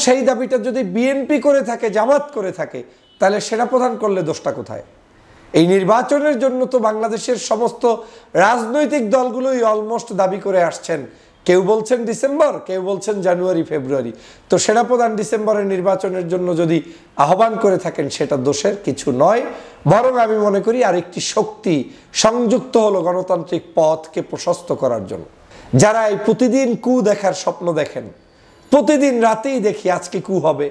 সেই দাবিটা যদি বিএনপি করে থাকে, জামাত করে থাকে, তাহলে সেনাপ্রধান করলে দোষটা কোথায়? এই নির্বাচনের জন্য তো বাংলাদেশের সমস্ত রাজনৈতিক দলগুলোই অলমোস্ট দাবি করে আসছেন। কেউ বলছেন ডিসেম্বর, কেউ বলছেন জানুয়ারি ফেব্রুয়ারি। তো সেনাপ্রধান ডিসেম্বরের নির্বাচনের জন্য যদি আহ্বান করে থাকেন, সেটা দোষের কিছু নয়, বরং আমি মনে করি আরেকটি শক্তি সংযুক্ত হলো গণতান্ত্রিক পথকে প্রশস্ত করার জন্য। যারা এই প্রতিদিন কু দেখার স্বপ্ন দেখেন, প্রতিদিন রাতেই দেখি আজকে কু হবে,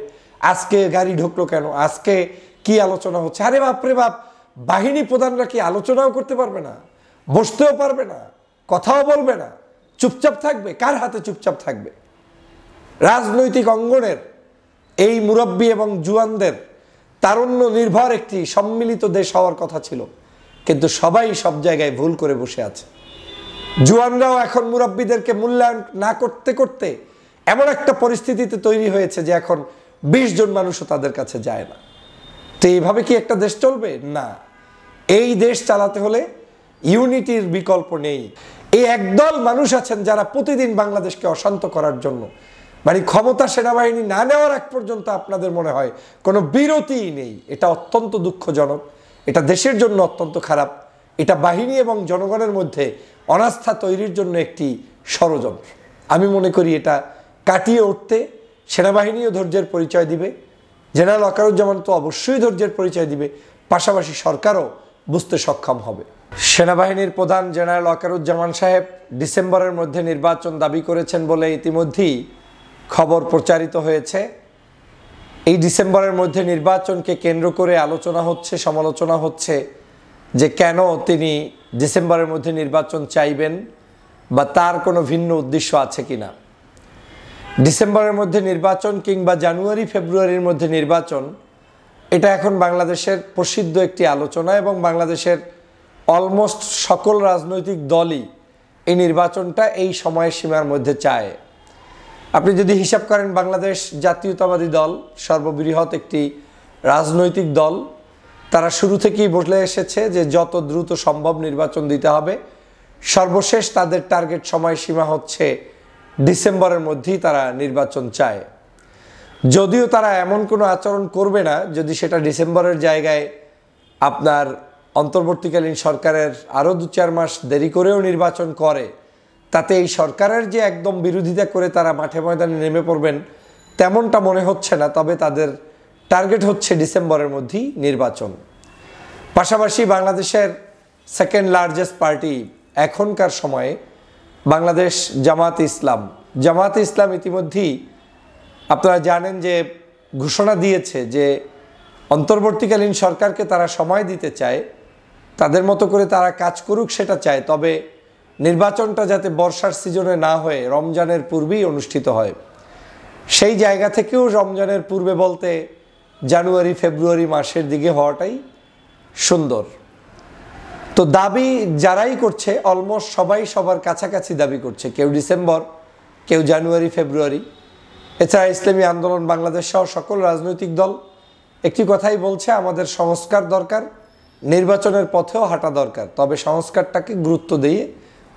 আজকে গাড়ি ঢুকলো কেন, আজকে কি আলোচনা হচ্ছে। আরে বাপরে বাপ, বাহিনী প্রধানরা কি আলোচনাও করতে পারবে না? বসতেও পারবে না, কথাও বলবে না, চুপচাপ থাকবে? কার হাতে চুপচাপ থাকবে? রাজনৈতিক অঙ্গনের এই মুরব্বী এবং জুয়ানদের তারুণ্য নির্ভর একটি সম্মিলিত দেশ হওয়ার কথা ছিল, কিন্তু সবাই সব জায়গায় ভুল করে বসে আছে। জুয়ানরাও এখন মুরব্বীদেরকে মূল্যায়ন না করতে করতে এমন একটা পরিস্থিতিতে তৈরি হয়েছে যে এখন 20 জন মানুষও তাদের কাছে যায় না। তো এইভাবে কি একটা দেশ চলবে? না। এই দেশ চালাতে হলে ইউনিটির বিকল্প নেই। এই একদল মানুষ আছেন যারা প্রতিদিন বাংলাদেশকে অশান্ত করার জন্য, মানে ক্ষমতা সেনাবাহিনী না নেওয়ার আগ পর্যন্ত আপনাদের মনে হয় কোনো বিরতিই নেই। এটা অত্যন্ত দুঃখজনক, এটা দেশের জন্য অত্যন্ত খারাপ, এটা বাহিনী এবং জনগণের মধ্যে অনাস্থা তৈরির জন্য একটি ষড়যন্ত্র। আমি মনে করি এটা কাটিয়ে উঠতে সেনাবাহিনীও ধৈর্যের পরিচয় দিবে, জেনারেল ওয়াকারুজ্জামান তো অবশ্যই ধৈর্যের পরিচয় দিবে, পাশাপাশি সরকারও বুঝতে সক্ষম হবে। সেনাবাহিনীর প্রধান জেনারেল ওয়াকারুজ্জামান সাহেব ডিসেম্বরের মধ্যে নির্বাচন দাবি করেছেন বলে ইতিমধ্যেই খবর প্রচারিত হয়েছে। এই ডিসেম্বরের মধ্যে নির্বাচনকে কেন্দ্র করে আলোচনা হচ্ছে, সমালোচনা হচ্ছে যে কেন তিনি ডিসেম্বরের মধ্যে নির্বাচন চাইবেন বা তার কোনো ভিন্ন উদ্দেশ্য আছে কিনা। ডিসেম্বরের মধ্যে নির্বাচন কিংবা জানুয়ারি ফেব্রুয়ারির মধ্যে নির্বাচন, এটা এখন বাংলাদেশের প্রসিদ্ধ একটি আলোচনা এবং বাংলাদেশের অলমোস্ট সকল রাজনৈতিক দলই এই নির্বাচনটা এই সময়সীমার মধ্যে চায়। আপনি যদি হিসাব করেন, বাংলাদেশ জাতীয়তাবাদী দল সর্ববৃহৎ একটি রাজনৈতিক দল, তারা শুরু থেকেই বলে এসেছে যে যত দ্রুত সম্ভব নির্বাচন দিতে হবে। সর্বশেষ তাদের টার্গেট সময়সীমা হচ্ছে ডিসেম্বরের মধ্যেই তারা নির্বাচন চায়। যদিও তারা এমন কোনো আচরণ করবে না যদি সেটা ডিসেম্বরের জায়গায় আপনার অন্তর্বর্তীকালীন সরকারের আরও 2-4 মাস দেরি করেও নির্বাচন করে, তাতে এই সরকারের যে একদম বিরোধিতা করে তারা মাঠে ময়দানে নেমে পড়বেন তেমনটা মনে হচ্ছে না। তবে তাদের টার্গেট হচ্ছে ডিসেম্বরের মধ্যেই নির্বাচন। পাশাপাশি বাংলাদেশের সেকেন্ড লার্জেস্ট পার্টি এখনকার সময়ে বাংলাদেশ জামাতে ইসলাম ইতিমধ্যেই আপনারা জানেন যে ঘোষণা দিয়েছে যে অন্তর্বর্তীকালীন সরকারকে তারা সময় দিতে চায়, তাদের মতো করে তারা কাজ করুক সেটা চায়, তবে নির্বাচনটা যাতে বর্ষার সিজনে না হয়ে রমজানের পূর্বেই অনুষ্ঠিত হয়। সেই জায়গা থেকেও রমজানের পূর্বে বলতে জানুয়ারি ফেব্রুয়ারি মাসের দিকে হওয়াটাই সুন্দর। তো দাবি যারাই করছে অলমোস্ট সবাই সবার কাছাকাছি দাবি করছে, কেউ ডিসেম্বর, কেউ জানুয়ারি ফেব্রুয়ারি। এছাড়া ইসলামী আন্দোলন বাংলাদেশ সহ সকল রাজনৈতিক দল একটি কথাই বলছে, আমাদের সংস্কার দরকার, নির্বাচনের পথেও হাঁটা দরকার, তবে সংস্কারটাকে গুরুত্ব দিয়ে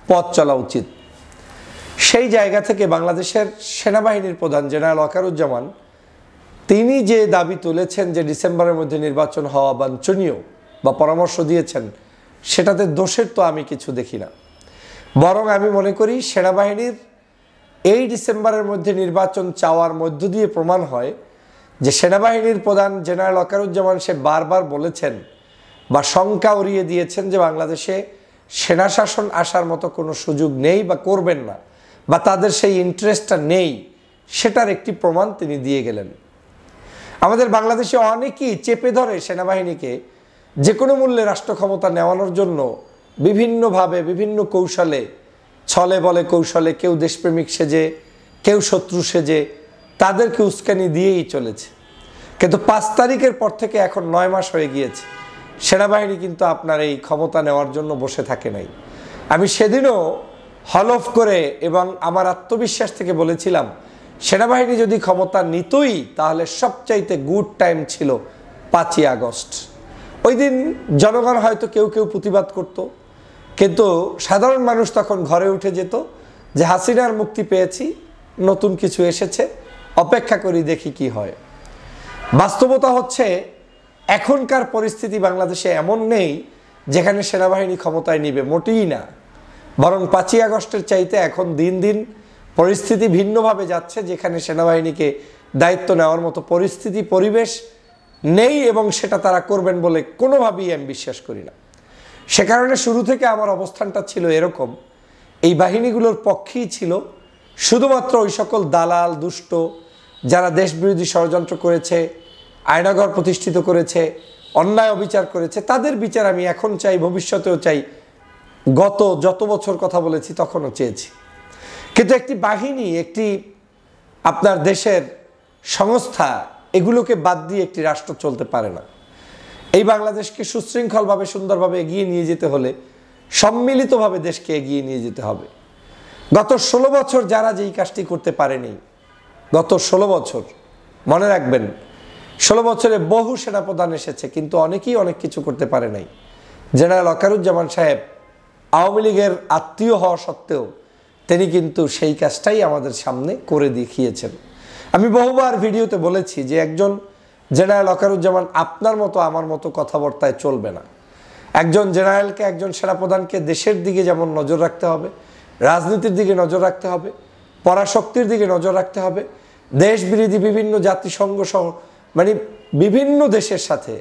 পথ চলা উচিত। সেই জায়গা থেকে বাংলাদেশের সেনাবাহিনীর প্রধান জেনারেল ওয়াকারুজ্জামান তিনি যে দাবি তুলেছেন যে ডিসেম্বরের মধ্যে নির্বাচন হওয়া বাঞ্ছনীয় বা পরামর্শ দিয়েছেন, সেটাতে দোষের তো আমি কিছু দেখি না। বরং আমি মনে করি সেনাবাহিনীর এই ডিসেম্বরের মধ্যে নির্বাচন চাওয়ার মধ্য দিয়ে প্রমাণ হয় যে সেনাবাহিনীর প্রধান জেনারেল ওয়াকারুজ্জামান সে বারবার বলেছেন বা শঙ্কা উড়িয়ে দিয়েছেন যে বাংলাদেশে সেনা শাসন আসার মতো কোনো সুযোগ নেই বা করবেন না, বা তাদের সেই ইন্টারেস্টটা নেই, সেটার একটি প্রমাণ তিনি দিয়ে গেলেন। আমাদের বাংলাদেশে অনেকেই চেপে ধরে সেনাবাহিনীকে যে কোনো মূল্যে রাষ্ট্র ক্ষমতা নেওয়ানোর জন্য বিভিন্নভাবে বিভিন্ন কৌশলে, ছলে বলে কৌশলে, কেউ দেশপ্রেমিক সেজে, কেউ শত্রু সেজে তাদেরকে উস্কানি দিয়েই চলেছে। কিন্তু 5 তারিখের পর থেকে এখন 9 মাস হয়ে গিয়েছে, সেনাবাহিনী কিন্তু আপনার এই ক্ষমতা নেওয়ার জন্য বসে থাকে নাই। আমি সেদিনও হলফ করে এবং আমার আত্মবিশ্বাস থেকে বলেছিলাম, সেনাবাহিনী যদি ক্ষমতা নিতই তাহলে সবচাইতে গুড টাইম ছিল 5ই আগস্ট। ওই দিন জনগণ হয়তো কেউ কেউ প্রতিবাদ করত, কিন্তু সাধারণ মানুষ তখন ঘরে উঠে যেত যে হাসিনার মুক্তি পেয়েছি, নতুন কিছু এসেছে, অপেক্ষা করি, দেখি কি হয়। বাস্তবতা হচ্ছে এখনকার পরিস্থিতি বাংলাদেশে এমন নেই যেখানে সেনাবাহিনী ক্ষমতায় নিবে, মোটেই না। বরং 5ই আগস্টের চাইতে এখন দিন দিন পরিস্থিতি ভিন্নভাবে যাচ্ছে, যেখানে সেনাবাহিনীকে দায়িত্ব নেওয়ার মতো পরিস্থিতি পরিবেশ নেই, এবং সেটা তারা করবেন বলে কোনোভাবেই আমি বিশ্বাস করি না। সে কারণে শুরু থেকে আমার অবস্থানটা ছিল এরকম, এই বাহিনীগুলোর পক্ষেই ছিল। শুধুমাত্র ওই সকল দালাল দুষ্ট যারা দেশবিরোধী ষড়যন্ত্র করেছে, আয়নাঘর প্রতিষ্ঠিত করেছে, অন্যায় অবিচার করেছে, তাদের বিচার আমি এখন চাই, ভবিষ্যতেও চাই। গত যত বছর কথা বলেছি তখনও চেয়েছি। কিন্তু একটি বাহিনী, একটি আপনার দেশের সংস্থা, এগুলোকে বাদ দিয়ে একটি রাষ্ট্র চলতে পারে না। এই বাংলাদেশকে সুশৃঙ্খলভাবে সুন্দরভাবে এগিয়ে নিয়ে যেতে হলে সম্মিলিতভাবে দেশকে এগিয়ে নিয়ে যেতে হবে। গত 16 বছর যারা যেই কাজটি করতে পারেনি, গত 16 বছর মনে রাখবেন, 16 বছরে বহু সেনাপ্রধান এসেছে, কিন্তু অনেকেই অনেক কিছু করতে পারে নাই। জেনারেল ওয়াকারুজ্জামান সাহেব আওয়ামী লীগের আত্মীয় হওয়া সত্ত্বেও তিনি কিন্তু সেই কাজটাই আমাদের সামনে করে দেখিয়েছেন। আমি বহুবার ভিডিওতে বলেছি যে একজন জেনারেল ওয়াকারুজ্জামান আপনার মতো আমার মতো কথাবার্তায় চলবে না। একজন জেনারেলকে, একজন সেনাপ্রধানকে দেশের দিকে যেমন নজর রাখতে হবে, রাজনীতির দিকে নজর রাখতে হবে, পরাশক্তির দিকে নজর রাখতে হবে, দেশ বিরোধী বিভিন্ন জাতিসংঘ সহ মানে বিভিন্ন দেশের সাথে,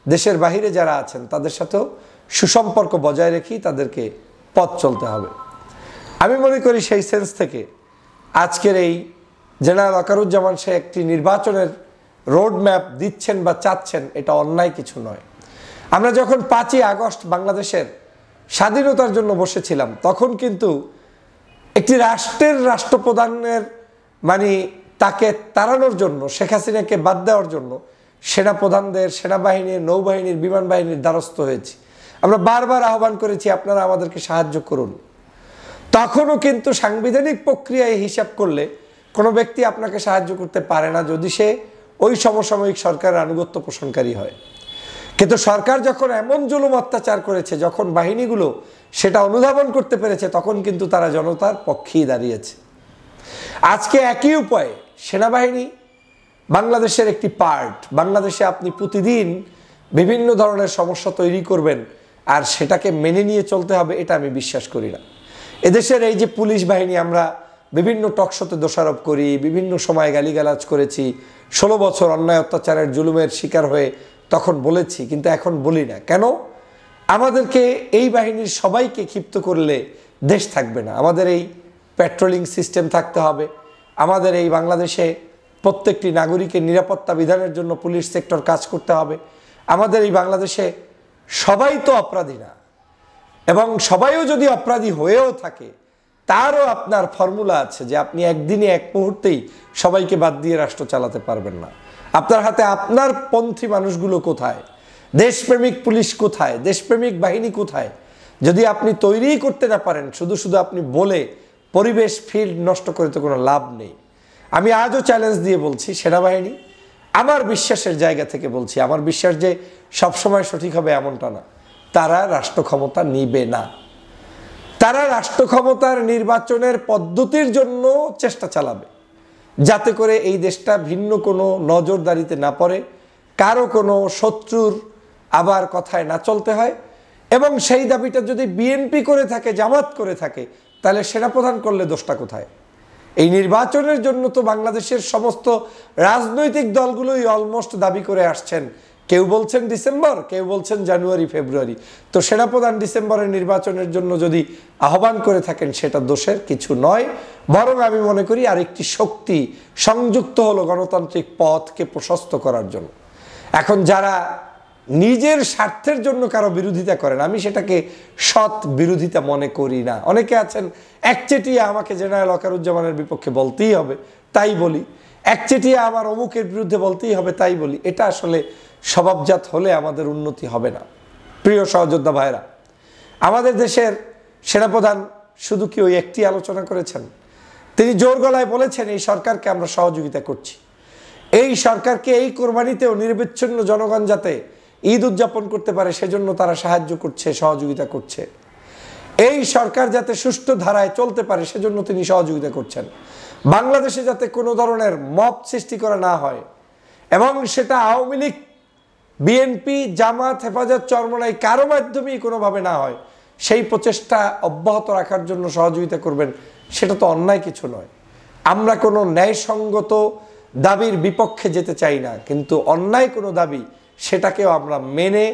দেশের বাহিরে যারা আছেন তাদের সাথেও সুসম্পর্ক বজায় রেখেই তাদেরকে পথ চলতে হবে। আমি মনে করি সেই সেন্স থেকে আজকের এই জেনারেল ওয়াকারুজ্জামান সে একটি নির্বাচনের রোড ম্যাপ দিচ্ছেন বা চাচ্ছেন, এটা অন্যায় কিছু নয়। আমরা যখন 5ই আগস্ট বাংলাদেশের স্বাধীনতার জন্য বসেছিলাম, তখন কিন্তু একটি রাষ্ট্রের রাষ্ট্রপ্রধানের মানে তাকে তাড়ানোর জন্য, শেখ হাসিনাকে বাদ দেওয়ার জন্য সেনাপ্রধানদের, সেনাবাহিনীর, নৌবাহিনীর, বিমান বাহিনীর দ্বারস্থ হয়েছি। আমরা বারবার আহ্বান করেছি আপনারা আমাদেরকে সাহায্য করুন। তখনও কিন্তু সাংবিধানিক প্রক্রিয়ায় হিসাব করলে কোনো ব্যক্তি আপনাকে সাহায্য করতে পারে না যদি সে ওই সমসাময়িক সরকারের আনুগত্য পোষণকারী হয়। কিন্তু সরকার যখন এমন জুলুম অত্যাচার করেছে, যখন বাহিনীগুলো সেটা অনুধাবন করতে পেরেছে, তখন কিন্তু তারা জনতার পক্ষেই দাঁড়িয়েছে। আজকে একই উপায়ে সেনাবাহিনী বাংলাদেশের একটি পার্ট। বাংলাদেশে আপনি প্রতিদিন বিভিন্ন ধরনের সমস্যা তৈরি করবেন আর সেটাকে মেনে নিয়ে চলতে হবে, এটা আমি বিশ্বাস করি না। এদেশের এই যে পুলিশ বাহিনী, আমরা বিভিন্ন টকশোতে দোষারোপ করি, বিভিন্ন সময় গালিগালাজ করেছি, 16 বছর অন্যায় অত্যাচারের জুলুমের শিকার হয়ে তখন বলেছি, কিন্তু এখন বলি না। কেন? আমাদেরকে এই বাহিনীর সবাইকে ক্ষিপ্ত করলে দেশ থাকবে না। আমাদের এই পেট্রোলিং সিস্টেম থাকতে হবে। আমাদের এই বাংলাদেশে প্রত্যেকটি নাগরিকের নিরাপত্তা বিধানের জন্য পুলিশ সেক্টর কাজ করতে হবে। আমাদের এই বাংলাদেশে সবাই তো অপরাধী না, এবং সবাইও যদি অপরাধী হয়েও থাকে তারও আপনার ফর্মুলা আছে যে আপনি একদিনে এক মুহূর্তেই সবাইকে বাদ দিয়ে রাষ্ট্র চালাতে পারবেন না। আপনার হাতে আপনার পন্থী মানুষগুলো কোথায়? দেশপ্রেমিক পুলিশ কোথায়? দেশপ্রেমিক বাহিনী কোথায়? যদি আপনি তৈরিই করতে না পারেন, শুধু শুধু আপনি বলে পরিবেশ ফিল্ড নষ্ট করে তো কোনো লাভ নেই। আমি আজও চ্যালেঞ্জ দিয়ে বলছি, সেনাবাহিনী, আমার বিশ্বাসের জায়গা থেকে বলছি, আমার বিশ্বাস যে সবসময় সঠিক হবে এমনটা না, তারা রাষ্ট্র ক্ষমতা নিবে না। তারা রাষ্ট্র ক্ষমতার নির্বাচনের পদ্ধতির জন্য চেষ্টা চালাবে, যাতে করে এই দেশটা ভিন্ন কোনো নজরদারিতে না পড়ে, কারো কোনো শত্রুর আবার কথায় না চলতে হয়। এবং সেই দাবিটা যদি বিএনপি করে থাকে, জামাত করে থাকে, তাহলে সেনাপ্রধান করলে দোষটা কোথায়? এই নির্বাচনের জন্য তো বাংলাদেশের সমস্ত রাজনৈতিক দলগুলোই অলমোস্ট দাবি করে আসছেন। কেউ বলছেন ডিসেম্বর, কেউ বলছেন জানুয়ারি, ফেব্রুয়ারি। তো সেনাপ্রধান ডিসেম্বরের নির্বাচনের জন্য যদি আহ্বান করে থাকেন, সেটা দোষের কিছু নয়, বরং আমি মনে করি আরেকটি শক্তি সংযুক্ত হলো গণতান্ত্রিক পথকে প্রশস্ত করার জন্য। এখন যারা নিজের স্বার্থের জন্য কারো বিরোধিতা করেন, আমি সেটাকে সৎ বিরোধিতা মনে করি না। অনেকে আছেন একচেটিয়া আমাকে জেনারেল ওয়াকারুজ্জামানের বিপক্ষে বলতেই হবে, তাই বলি, একচেটিয়া আমার অমুকের বিরুদ্ধে বলতেই হবে, তাই বলি। এটা আসলে স্বভাবজাত হলে আমাদের উন্নতি হবে না। প্রিয় সহযোদ্ধা ভাইরা, আমাদের দেশের সেনাপ্রধান শুধু কি ওই একটি আলোচনা করেছেন? তিনি জোর গলায় বলেছেন এই সরকারকে আমরা সহযোগিতা করছি, এই সরকারকে এই কোরবানিতেও নিরবিচ্ছিন্ন জনগণ যাতে ঈদ উদযাপন করতে পারে সেজন্য তারা সাহায্য করছে, সহযোগিতা করছে। এই সরকার যাতে সুষ্ঠু ধারায় চলতে পারে সেজন্য তিনি সহযোগিতা করছেন। বাংলাদেশে যাতে কোনো ধরনের মব সৃষ্টি করা না হয় এবং সেটা আওয়ামী লীগ, বিএনপি, জামাত, হেফাজত, চরমনাই কারো মাধ্যমেই কোনোভাবে না হয়, সেই প্রচেষ্টা অব্যাহত রাখার জন্য সহযোগিতা করবেন। সেটা তো অন্যায় কিছু নয়। আমরা কোনো ন্যায়সঙ্গত দাবির বিপক্ষে যেতে চাই না, কিন্তু অন্যায় কোনো দাবি সেটাকেও আমরা মেনে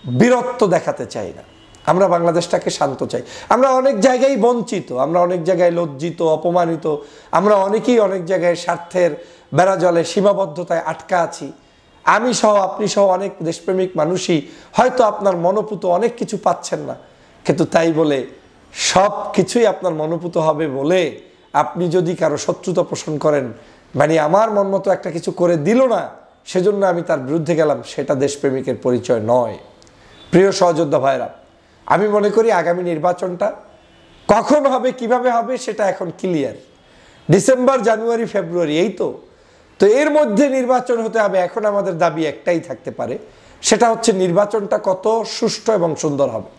বীরত্ব দেখাতে চাই না। আমরা বাংলাদেশটাকে শান্ত চাই। আমরা অনেক জায়গায় বঞ্চিত, আমরা অনেক জায়গায় লজ্জিত, অপমানিত, আমরা অনেকেই অনেক জায়গায় স্বার্থের বেড়াজলে সীমাবদ্ধতায় আটকা আছি। আমি সহ, আপনি সহ অনেক দেশপ্রেমিক মানুষই হয়তো আপনার মনোপুত অনেক কিছু পাচ্ছেন না, কিন্তু তাই বলে সব কিছুই আপনার মনোপুত হবে বলে আপনি যদি কারো শত্রুতা পোষণ করেন, মানে আমার মন মতো একটা কিছু করে দিল না সেজন্য আমি তার বিরুদ্ধে গেলাম, সেটা দেশপ্রেমিকের পরিচয় নয়। প্রিয় সহযোদ্ধা ভাইরা, আমি মনে করি আগামী নির্বাচনটা কখন হবে, কিভাবে হবে সেটা এখন ক্লিয়ার। ডিসেম্বর, জানুয়ারি, ফেব্রুয়ারি, এই তো এর মধ্যে নির্বাচন হতে হবে। এখন আমাদের দাবি একটাই থাকতে পারে, সেটা হচ্ছে নির্বাচনটা কত সুষ্ঠু এবং সুন্দর হবে।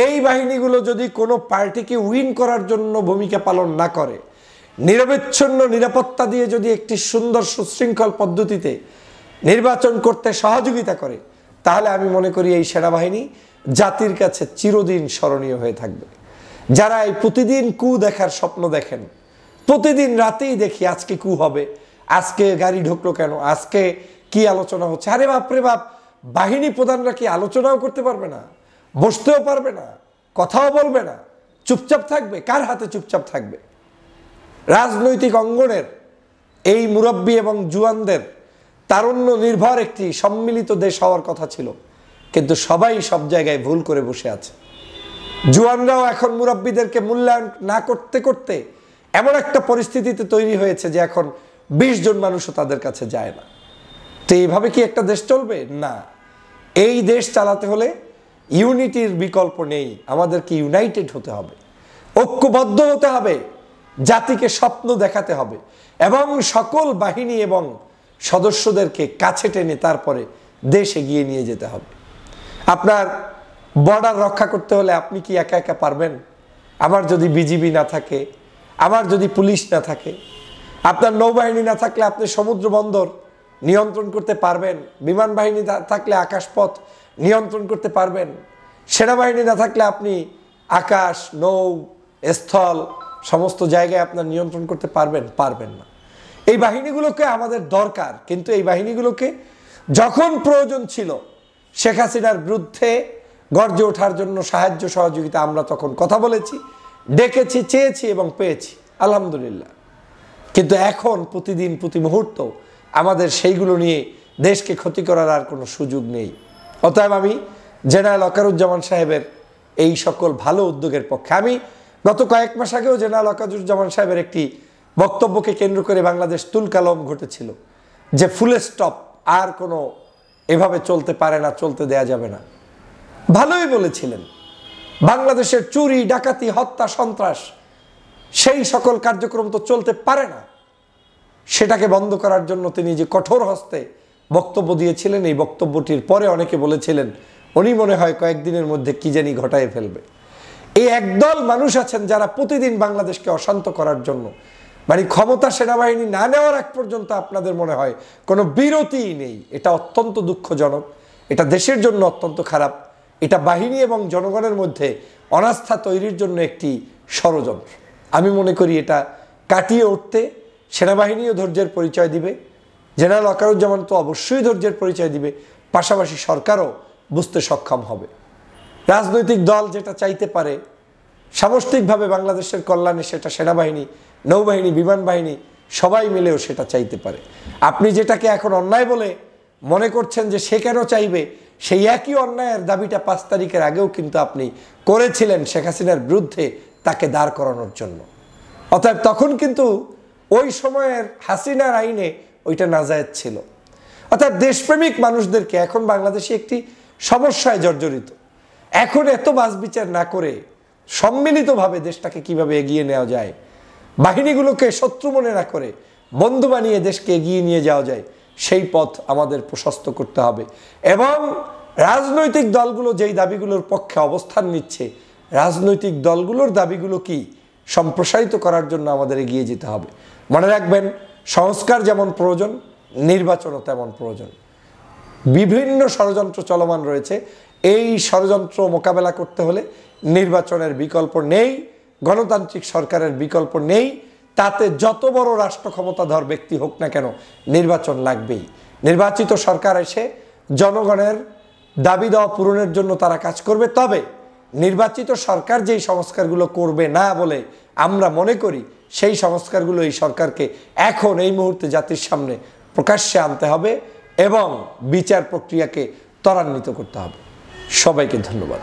এই বাহিনীগুলো যদি কোনো পার্টিকে উইন করার জন্য ভূমিকা পালন না করে, নিরবচ্ছিন্ন নিরাপত্তা দিয়ে যদি একটি সুন্দর সুশৃঙ্খল পদ্ধতিতে নির্বাচন করতে সহযোগিতা করে, তাহলে আমি মনে করি এই সেনাবাহিনী জাতির কাছে চিরদিন স্মরণীয় হয়ে থাকবে। যারা এই প্রতিদিন কু দেখার স্বপ্ন দেখেন, প্রতিদিন রাতেই দেখি আজকে কু হবে, আজকে গাড়ি ঢুকলো কেন, আজকে কি আলোচনা হচ্ছে, আরে বাপরে বাপ, বাহিনী প্রধানরা কি আলোচনাও করতে পারবে না, বসতেও পারবে না, কথাও বলবে না, চুপচাপ থাকবে? কার হাতে চুপচাপ থাকবে? রাজনৈতিক অঙ্গনের এই মুরব্বী এবং জুয়ানদের তারুণ্য নির্ভর একটি সম্মিলিত দেশ হওয়ার কথা ছিল, কিন্তু সবাই সব জায়গায় ভুল করে বসে আছে। জুয়ানরাও এখন মুরব্বীদেরকে মূল্যায়ন না করতে করতে এমন একটা পরিস্থিতিতে তৈরি হয়েছে যে এখন 20 জন মানুষও তাদের কাছে যায় না। তো এইভাবে কি একটা দেশ চলবে? না। এই দেশ চালাতে হলে ইউনিটির বিকল্প নেই, আমাদেরকে ইউনাইটেড হতে হবে, ঐক্যবদ্ধ হতে হবে, জাতিকে স্বপ্ন দেখাতে হবে এবং সকল বাহিনী এবং সদস্যদেরকে কাছে টেনে তারপরে দেশ এগিয়ে নিয়ে যেতে হবে। আপনার বর্ডার রক্ষা করতে হলে আপনি কি একা একা পারবেন? আমার যদি বিজিবি না থাকে, আমার যদি পুলিশ না থাকে, আপনার নৌবাহিনী না থাকলে আপনি সমুদ্র বন্দর নিয়ন্ত্রণ করতে পারবেন? বিমান বাহিনী থাকলে আকাশপথ নিয়ন্ত্রণ করতে পারবেন? সেনাবাহিনী না থাকলে আপনি আকাশ, নৌ, স্থল সমস্ত জায়গায় আপনার নিয়ন্ত্রণ করতে পারবেন? পারবেন না। এই বাহিনীগুলোকে আমাদের দরকার, কিন্তু এই বাহিনীগুলোকে যখন প্রয়োজন ছিল শেখ হাসিনার বিরুদ্ধে গর্জে ওঠার জন্য সাহায্য সহযোগিতা আমরা তখন কথা বলেছি, ডেকেছি, চেয়েছি এবং পেয়েছি, আলহামদুলিল্লাহ। কিন্তু এখন প্রতিদিন প্রতি মুহূর্ত আমাদের সেইগুলো নিয়ে দেশকে ক্ষতি করার আর কোনো সুযোগ নেই। অতএব আমি জেনারেল ওয়াকারুজ্জামান সাহেবের এই সকল ভালো উদ্যোগের পক্ষে। আমি গত কয়েক মাস আগেও জেনারেল ওয়াকারুজ্জামান সাহেবের একটি বক্তব্যকে কেন্দ্র করে বাংলাদেশ তুলকালাম ঘটেছিল যে ফুল স্টপ, আর কোনো এভাবে চলতে পারে না, চলতে দেয়া যাবে না। ভালোই বলেছিলেন। বাংলাদেশের চুরি, ডাকাতি, হত্যা, সন্ত্রাস সেই সকল কার্যক্রম তো চলতে পারে না। সেটাকে বন্ধ করার জন্য তিনি যে কঠোর হস্তে বক্তব্য দিয়েছিলেন, এই বক্তব্যটির পরে অনেকে বলেছিলেন উনি মনে হয় কয়েকদিনের মধ্যে কি জানি ঘটায় ফেলবে। এই একদল মানুষ আছেন যারা প্রতিদিন বাংলাদেশকে অশান্ত করার জন্য, মানে ক্ষমতা সেনাবাহিনী না নেওয়ার আগ পর্যন্ত আপনাদের মনে হয় কোনো বিরতিই নেই। এটা অত্যন্ত দুঃখজনক, এটা দেশের জন্য অত্যন্ত খারাপ, এটা বাহিনী এবং জনগণের মধ্যে অনাস্থা তৈরির জন্য একটি ষড়যন্ত্র। আমি মনে করি এটা কাটিয়ে উঠতে সেনাবাহিনীও ধৈর্যের পরিচয় দিবে, জেনারেল ওয়াকারুজ্জামান তো অবশ্যই ধৈর্যের পরিচয় দিবে, পাশাপাশি সরকারও বুঝতে সক্ষম হবে। রাজনৈতিক দল যেটা চাইতে পারে সামষ্টিকভাবে বাংলাদেশের কল্যাণে, সেটা সেনাবাহিনী, নৌবাহিনী, বিমান বাহিনী সবাই মিলেও সেটা চাইতে পারে। আপনি যেটাকে এখন অন্যায় বলে মনে করছেন যে সে কেন চাইবে, সেই একই অন্যায়ের দাবিটা 5 তারিখের আগেও কিন্তু আপনি করেছিলেন শেখ হাসিনার বিরুদ্ধে তাকে দাঁড় করানোর জন্য। অতএব তখন কিন্তু ওই সময়ের হাসিনার আইনে ওইটা নাজায়েজ ছিল। অর্থাৎ দেশপ্রেমিক মানুষদেরকে এখন বাংলাদেশে একটি সমস্যায় জর্জরিত। এখন এত বাছবিচার না করে সম্মিলিতভাবে দেশটাকে কিভাবে এগিয়ে নেওয়া যায়, বাহিনীগুলোকে শত্রু মনে না করে বন্ধু বানিয়ে দেশকে এগিয়ে নিয়ে যাওয়া যায়, সেই পথ আমাদের প্রশস্ত করতে হবে। এবং রাজনৈতিক দলগুলো যেই দাবিগুলোর পক্ষে অবস্থান নিচ্ছে, রাজনৈতিক দলগুলোর দাবিগুলো কি সম্প্রসারিত করার জন্য আমাদের এগিয়ে যেতে হবে। মনে রাখবেন, সংস্কার যেমন প্রয়োজন, নির্বাচনও তেমন প্রয়োজন। বিভিন্ন ষড়যন্ত্র চলমান রয়েছে। এই ষড়যন্ত্র মোকাবেলা করতে হলে নির্বাচনের বিকল্প নেই, গণতান্ত্রিক সরকারের বিকল্প নেই। তাতে যত বড় রাষ্ট্র ক্ষমতাধর ব্যক্তি হোক না কেন, নির্বাচন লাগবেই। নির্বাচিত সরকার এসে জনগণের দাবি দেওয়া পূরণের জন্য তারা কাজ করবে। তবে নির্বাচিত সরকার যেই সংস্কারগুলো করবে না বলে আমরা মনে করি, সেই সংস্কারগুলো এই সরকারকে এখন এই মুহূর্তে জাতির সামনে প্রকাশ্যে আনতে হবে এবং বিচার প্রক্রিয়াকে ত্বরান্বিত করতে হবে। সবাইকে ধন্যবাদ।